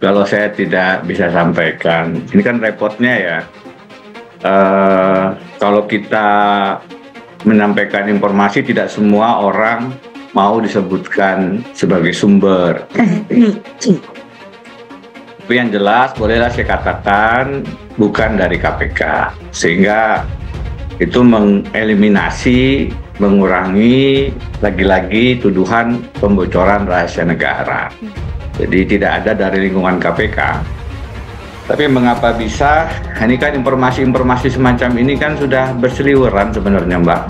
kalau saya tidak bisa sampaikan. Ini kan repotnya ya. Kalau kita menyampaikan informasi, tidak semua orang mau disebutkan sebagai sumber. Tapi yang jelas, bolehlah saya katakan bukan dari KPK, sehingga itu mengeliminasi, mengurangi lagi-lagi tuduhan pembocoran rahasia negara. Jadi tidak ada dari lingkungan KPK. Tapi mengapa bisa? Ini kan informasi-informasi semacam ini kan sudah berseliweran sebenarnya, Mbak.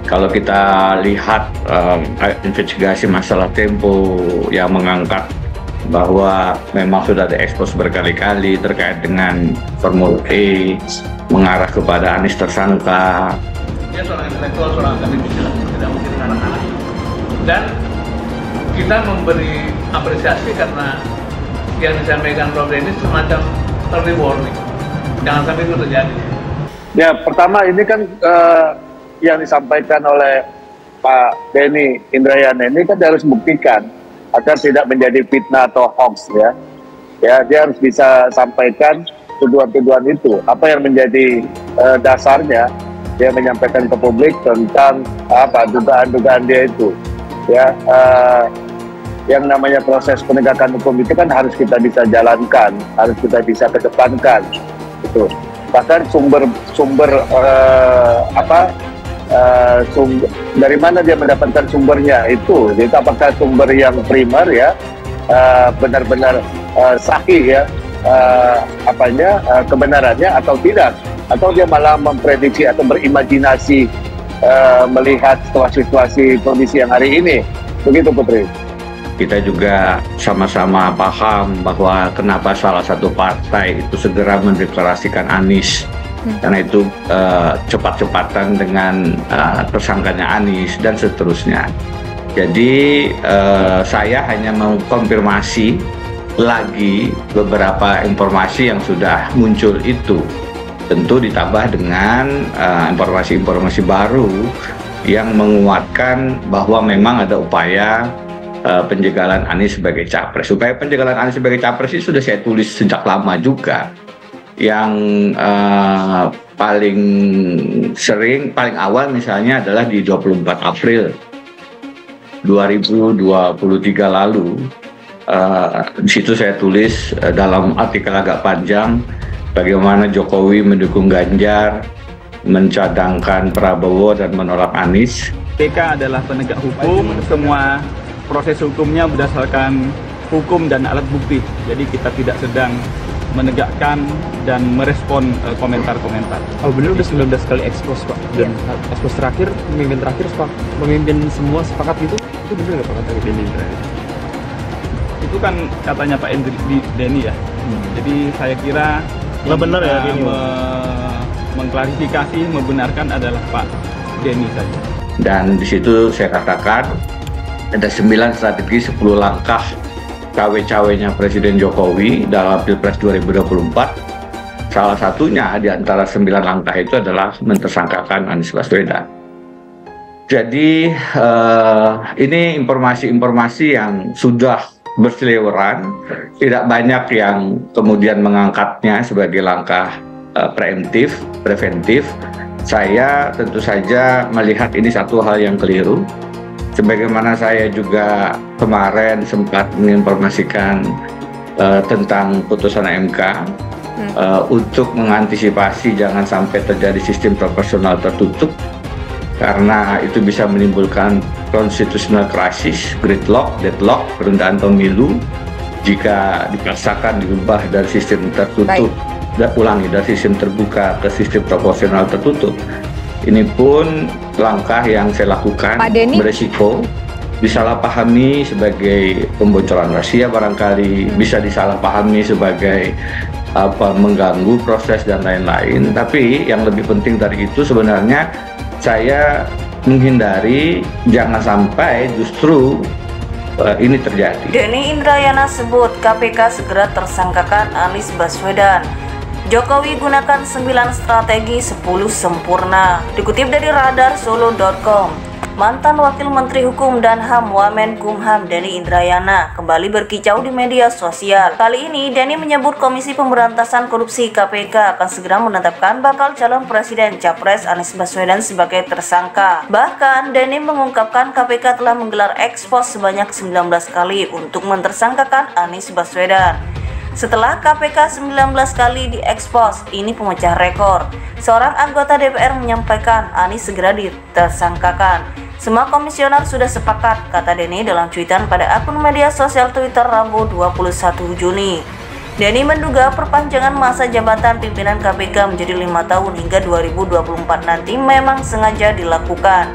Kalau kita lihat investigasi masalah Tempo yang mengangkat bahwa memang sudah diekspos berkali-kali terkait dengan Formula E mengarah kepada Anies tersangka. Dia seorang intelektual, seorang akademisi, tidak mungkin anak-anak. Dan kita memberi apresiasi karena yang disampaikan Prof. Denny semacam early warning. Jangan sampai itu terjadi. Ya, pertama ini kan yang disampaikan oleh Pak Denny Indrayana ini kan harus buktikan agar tidak menjadi fitnah atau hoax ya. Ya, dia harus bisa sampaikan tuduhan-tuduhan itu. Apa yang menjadi dasarnya dia menyampaikan ke publik tentang apa dugaan-dugaan dia itu. Ya, yang namanya proses penegakan hukum itu kan harus kita bisa jalankan, harus kita bisa kedepankan. Itu. Bahkan sumber dari mana dia mendapatkan sumbernya itu. Jadi apakah sumber yang primer ya benar-benar sahih ya kebenarannya atau tidak, atau dia malah memprediksi atau berimajinasi melihat situasi kondisi yang hari ini. Begitu Putri. Kita juga sama-sama paham bahwa kenapa salah satu partai itu segera mendeklarasikan Anies. Karena itu cepat-cepatan dengan tersangkanya Anies dan seterusnya. Jadi saya hanya mengkonfirmasi lagi beberapa informasi yang sudah muncul itu. Tentu ditambah dengan informasi-informasi baru yang menguatkan bahwa memang ada upaya penjagalan Anies sebagai capres. Upaya penjagalan Anies sebagai capres itu sudah saya tulis sejak lama juga. Yang paling awal misalnya adalah di 24 April 2023 lalu. Di situ saya tulis dalam artikel agak panjang bagaimana Jokowi mendukung Ganjar, mencadangkan Prabowo dan menolak Anies. KPK adalah penegak hukum, semua proses hukumnya berdasarkan hukum dan alat bukti. Jadi kita tidak sedang menegakkan dan merespon komentar-komentar. Oh benar udah 19 kali ekspos Pak. Dan ekspos terakhir, pemimpin terakhir pemimpin semua sepakat gitu. Itu benar nggak Pak kata Denny? Itu kan katanya Pak Denny ya. Jadi saya kira nggak benar ya ini. Mengklarifikasi, membenarkan adalah Pak Denny saja. Dan di situ saya katakan ada 9 strategi 10 langkah cawe-cawenya Presiden Jokowi dalam Pilpres 2024. Salah satunya di antara 9 langkah itu adalah mentersangkakan Anies Baswedan. Jadi ini informasi-informasi yang sudah berseliweran, tidak banyak yang kemudian mengangkatnya sebagai langkah preventif. Saya tentu saja melihat ini satu hal yang keliru. Sebagaimana saya juga kemarin sempat menginformasikan tentang putusan MK untuk mengantisipasi jangan sampai terjadi sistem proporsional tertutup, karena itu bisa menimbulkan constitutional crisis, gridlock, deadlock, penundaan pemilu jika dipaksakan dirubah dari sistem tertutup, dari sistem terbuka ke sistem proporsional tertutup. Ini pun langkah yang saya lakukan beresiko disalahpahami sebagai pembocoran rahasia, barangkali bisa disalahpahami sebagai mengganggu proses dan lain-lain. Tapi yang lebih penting dari itu sebenarnya saya menghindari jangan sampai justru ini terjadi. Denny Indrayana sebut KPK segera tersangkakan Anies Baswedan. Jokowi gunakan 9 strategi 10 sempurna. Dikutip dari radarsolo.com. mantan Wakil Menteri Hukum dan HAM Wamenkumham Denny Indrayana kembali berkicau di media sosial. Kali ini Denny menyebut Komisi Pemberantasan Korupsi KPK akan segera menetapkan bakal calon Presiden Capres Anies Baswedan sebagai tersangka. Bahkan Denny mengungkapkan KPK telah menggelar ekspos sebanyak 19 kali untuk mentersangkakan Anies Baswedan. Setelah KPK 19 kali diekspos, ini pemecah rekor. Seorang anggota DPR menyampaikan Anies segera ditersangkakan. Semua komisioner sudah sepakat, kata Denny dalam cuitan pada akun media sosial Twitter Rabu 21 Juni. Denny menduga perpanjangan masa jabatan pimpinan KPK menjadi 5 tahun hingga 2024 nanti memang sengaja dilakukan.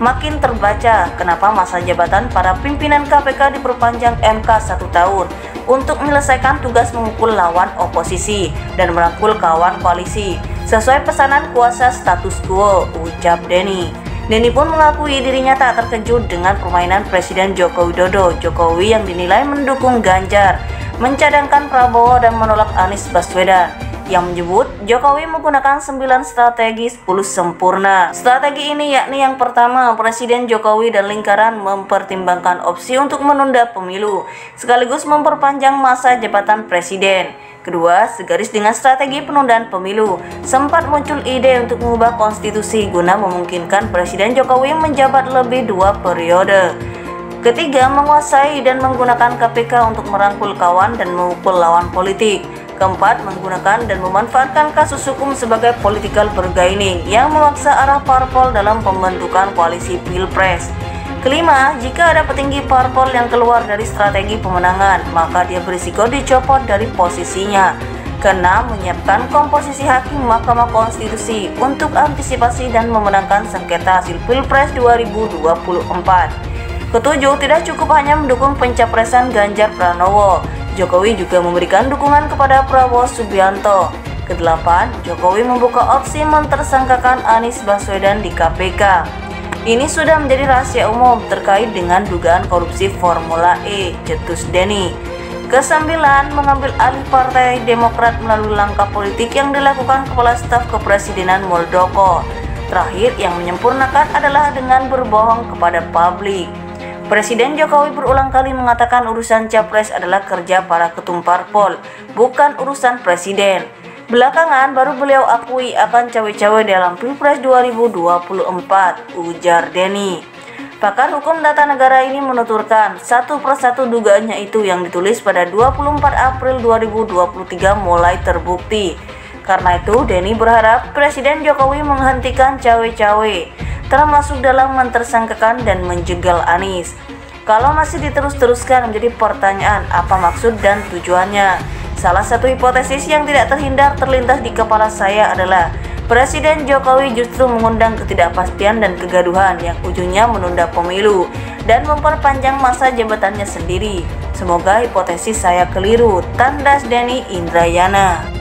Makin terbaca kenapa masa jabatan para pimpinan KPK diperpanjang MK 1 tahun untuk menyelesaikan tugas memukul lawan oposisi dan merangkul kawan koalisi sesuai pesanan kuasa status quo, ucap Denny. Denny pun mengakui dirinya tak terkejut dengan permainan Presiden Joko Widodo. Jokowi yang dinilai mendukung Ganjar, mencadangkan Prabowo dan menolak Anies Baswedan, yang menyebut Jokowi menggunakan 9 strategi 10 sempurna. Strategi ini yakni yang pertama, Presiden Jokowi dan lingkaran mempertimbangkan opsi untuk menunda pemilu sekaligus memperpanjang masa jabatan presiden. Kedua, segaris dengan strategi penundaan pemilu, sempat muncul ide untuk mengubah konstitusi guna memungkinkan Presiden Jokowi menjabat lebih 2 periode. Ketiga, menguasai dan menggunakan KPK untuk merangkul kawan dan memukul lawan politik. Keempat, menggunakan dan memanfaatkan kasus hukum sebagai political bargaining yang memaksa arah parpol dalam pembentukan koalisi Pilpres. Kelima, jika ada petinggi parpol yang keluar dari strategi pemenangan, maka dia berisiko dicopot dari posisinya. Keenam, menyiapkan komposisi hakim Mahkamah Konstitusi untuk antisipasi dan memenangkan sengketa hasil Pilpres 2024. Ketujuh, tidak cukup hanya mendukung pencapresan Ganjar Pranowo, Jokowi juga memberikan dukungan kepada Prabowo Subianto. Kedelapan, Jokowi membuka opsi mentersangkakan Anies Baswedan di KPK. Ini sudah menjadi rahasia umum terkait dengan dugaan korupsi Formula E, cetus Denny. Kesembilan, mengambil alih Partai Demokrat melalui langkah politik yang dilakukan Kepala Staf Kepresidenan Muldoko. Terakhir, yang menyempurnakan adalah dengan berbohong kepada publik. Presiden Jokowi berulang kali mengatakan urusan Capres adalah kerja para ketum parpol, bukan urusan presiden. Belakangan baru beliau akui akan cawe-cawe dalam Pilpres 2024, ujar Denny. Pakar hukum tata negara ini menuturkan satu persatu dugaannya itu yang ditulis pada 24 April 2023 mulai terbukti. Karena itu Denny berharap Presiden Jokowi menghentikan cawe-cawe, termasuk dalam mentersangkakan dan menjegal Anies. Kalau masih diterus-teruskan menjadi pertanyaan apa maksud dan tujuannya. Salah satu hipotesis yang tidak terhindar terlintas di kepala saya adalah Presiden Jokowi justru mengundang ketidakpastian dan kegaduhan yang ujungnya menunda pemilu dan memperpanjang masa jabatannya sendiri. Semoga hipotesis saya keliru, tandas Denny Indrayana.